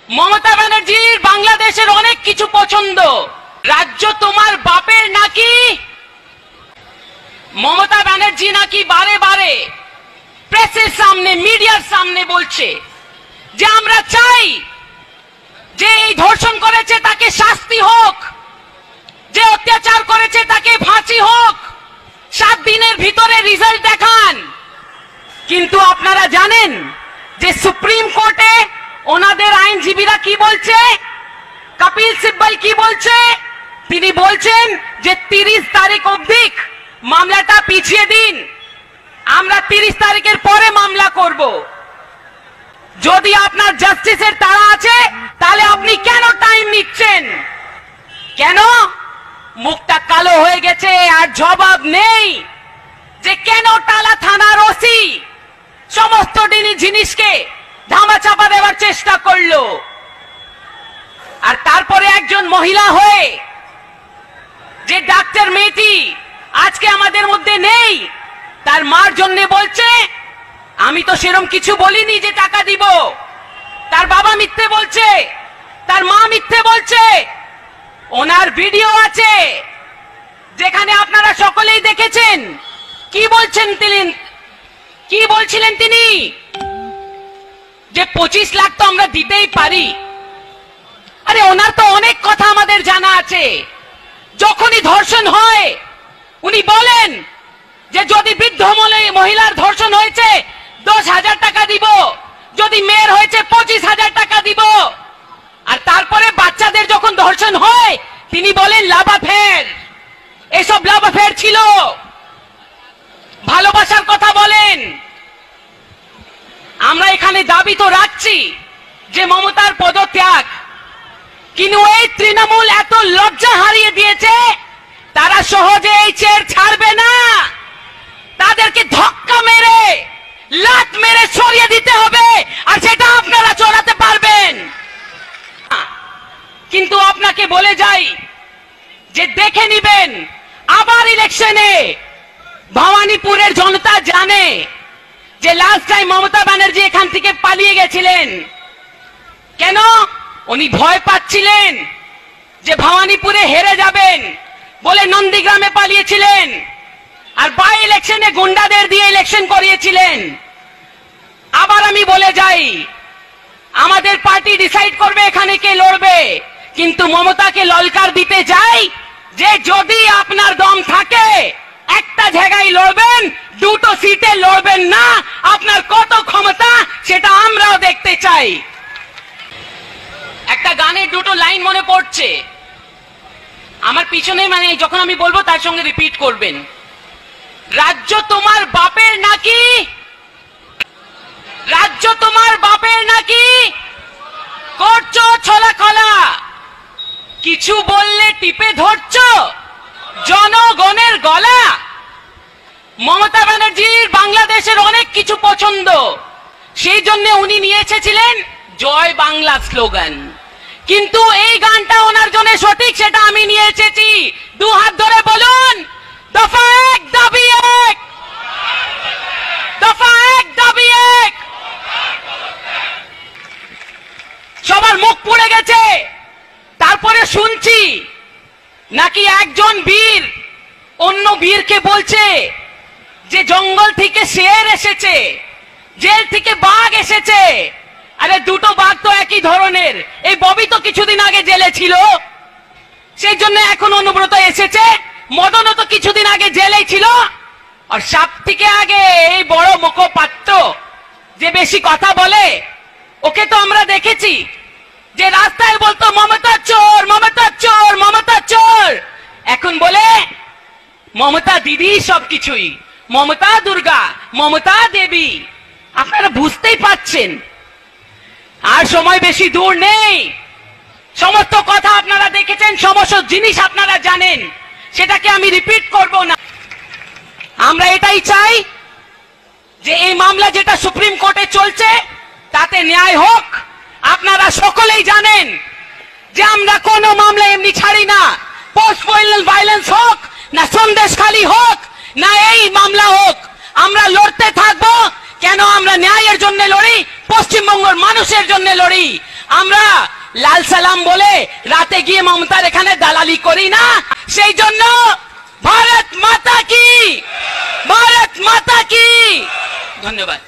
মমতা ব্যানার্জির বাংলাদেশের অনেক কিছু পছন্দ। রাজ্য তোমার বাপের নাকি? মমতা ব্যানার্জি নাকি বারে বারে প্রেসের সামনে, মিডিয়ার সামনে বলছে যে আমরা চাই যে এই ধর্ষণ করেছে তাকে শাস্তি হোক, যে অত্যাচার করেছে তাকে ফাঁসি হোক, 7 দিনের ভিতরে রেজাল্ট দেখান। কিন্তু আপনারা জানেন যে সুপ্রিম কোর্টে ওনাদের আইনজীবীরা কি বলছে? কপিল সিব্বল কি বলছে? তিনি বলছেন যে 30 তারিখ অবধি মামলাটা পিছিয়ে দিন, আমরা 30 তারিখের পরে মামলা করব। যদি আপনার জাস্টিসের তাড়া আছে তাহলে আপনি কেন টাইম নিচ্ছেন? কেন? মুখটা কালো হয়ে গেছে আর জবাব নেই যে কেন টালা থানার ওসি সমস্ত জিনিসকে ধামাচাপা দেওয়ার চেষ্টা করলো। আর তারপরে একজন মহিলা হয়ে যে ডাক্তার মেয়েটি আজকে আমাদের মধ্যে নেই, তার মার জন্য বলছে আমি তো সেরকম কিছু বলিনি যে টাকা দিব। তার বাবা মিথ্যে বলছে, তার মা মিথ্যে বলছে। ওনার ভিডিও আছে যেখানে আপনারা সকলেই দেখেছেন। কি বলছেন তিনি? কি বলছিলেন তিনি? যে 25 লাখ তো আমরা দিতেই পারি। আরে ওনার তো অনেক কথা আমাদের জানা আছে। যখনই ধর্ষণ হয় উনি বলেন যে যদি বৃদ্ধ মহিলার ধর্ষণ হয়েছে 10,000 টাকা দিব, যদি মেয়ের হয়েছে 25,000 টাকা দিব। আর তারপরে বাচ্চাদের যখন ধর্ষণ হয় তিনি বলেন লাভ অ্যাফেয়ার। এসব লাভ অ্যাফেয়ার ছিল। ভালোবাসার কথা বলেন। আমরা এখানে দাবি তো রাখছি যে মমতার পদত্যাগ, কিন্তু এই তৃণমূল এত লজ্জা হারিয়ে দিয়েছে তারা সহজে এই চেয়ার ছাড়বে না। তাদেরকে ধাক্কা মেরে, লাত মেরে সরিয়ে দিতে হবে, আর সেটা আপনারা চড়াতে পারবেন। কিন্তু আপনাকে বলে যাই যে দেখে নিবেন আবার ইলেকশনে ভবানীপুরের জনতা জানে যে লাস্ট টাইম মমতা ব্যানার্জি এখান থেকে পালিয়ে গেছিলেন। কেন? উনি ভয় পাচ্ছিলেন যে ভবানীপুরে হেরে যাবেন বলে নন্দীগ্রামে পালিয়েছিলেন, আর বাই ইলেকশনে গুন্ডাদের দিয়ে ইলেকশন করিয়েছিলেন। আবার আমি বলে যাই, আমাদের পার্টি ডিসাইড করবে এখানে কে লড়বে, কিন্তু মমতাকে ললকার দিতে যাই যে যদি আপনার দম থাকে একটা জায়গায় লড়বেন, 2টো সিটে লড়বেন না। আপনার কত ক্ষমতা সেটা আমরাও দেখতে চাই। একটা গানের 2টো লাইন মনে পড়ছে আমার পিছনে, মানে যখন আমি বলবো তার সঙ্গে রিপিট করবেন। রাজ্য তোমার বাপের নাকি? রাজ্য তোমার বাপের নাকি? করছো ছলা খলা, কিছু বললে টিপে ধরছো জনগণের গলা। মমতা ব্যানার্জির বাংলাদেশের অনেক কিছু পছন্দ, সেই জন্য উনি নিয়ে এসেছিলেন জয় বাংলা স্লোগান। কিন্তু এই গানটা ওনার জন্য সঠিক, সেটা আমি নিয়ে এসেছি। 2 হাত ধরে বলুন, দফা 1 দাবি 1, দফা 1 দাবি 1। সবার মুখ পুড়ে গেছে। তারপরে শুনছি নাকি একজন বীর অন্য বীরকে বলছে যে জঙ্গল থেকে শের এসেছে, জেল থেকে বাঘ এসেছে। আরে 2টো বাঘ তো একই ধরনের। এই ববি তো কিছুদিন আগে জেলে ছিল, সেই জন্য এখন অনুব্রত এসেছে। মদনও তো কিছুদিন আগে জেলেই ছিল। আর সব থেকে আগে এই বড় মুখপাত্র যে বেশি কথা বলে, ওকে তো আমরা দেখেছি যে রাস্তায় বলতো মমতা চোর, মমতা চোর, মমতা চোর। এখন বলে মমতা দিদি সবকিছুই, মমতা দুর্গা, মমতা দেবী। আপনারা বুঝতেই পারছেন আর সময় বেশি দূর নেই। সমস্ত কথা আপনারা দেখেছেন, সমস্ত জিনিস আপনারা জানেন, সেটাকে আমি রিপিট করব না। আমরা এটাই চাই যে এই মামলা যেটা সুপ্রিম কোর্টে চলছে তাতে ন্যায় হোক। আপনারা সকলেই জানেন যে আমরা কোনো মামলা এমনি ছাড়ি না। পোস্ট ভাইলেন্স হোক, না সন্দেশখালী হোক, না এই মামলা হোক, আমরা লড়তে থাকবো। কেন? আমরা ন্যায়ের জন্য লড়ি, পশ্চিমবঙ্গের মানুষের জন্য লড়ি। আমরা লাল সালাম বলে রাতে গিয়ে মমতার এখানে দালালি করি না। সেই জন্য ভারত মাতা কি, ভারত মাতা কি। ধন্যবাদ।